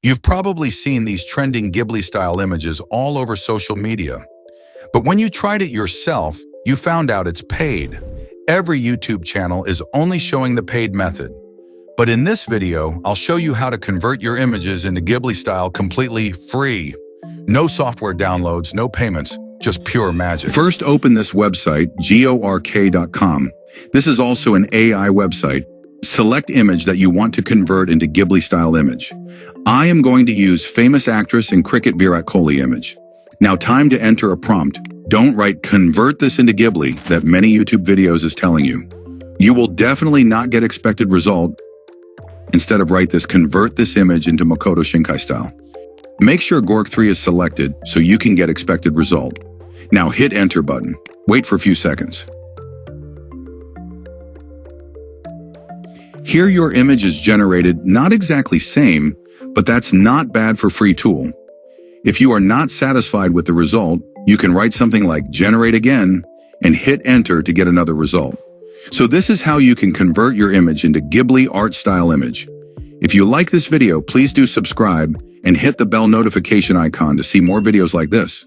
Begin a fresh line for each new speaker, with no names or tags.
You've probably seen these trending Ghibli-style images all over social media. But when you tried it yourself, you found out it's paid. Every YouTube channel is only showing the paid method. But in this video, I'll show you how to convert your images into Ghibli style completely free. No software downloads, no payments, just pure magic. First, open this website, gork.com. This is also an AI website. Select image that you want to convert into Ghibli style image. I am going to use famous actress and cricket Virat Kohli image. Now time to enter a prompt. Don't write convert this into Ghibli that many YouTube videos is telling you. You will definitely not get expected result. Instead of write this convert this image into Makoto Shinkai style. Make sure Gork 3 is selected so you can get expected result. Now hit enter button. Wait for a few seconds. Here your image is generated, not exactly same, but that's not bad for free tool. If you are not satisfied with the result, you can write something like generate again and hit enter to get another result. So this is how you can convert your image into Ghibli art style image. If you like this video, please do subscribe and hit the bell notification icon to see more videos like this.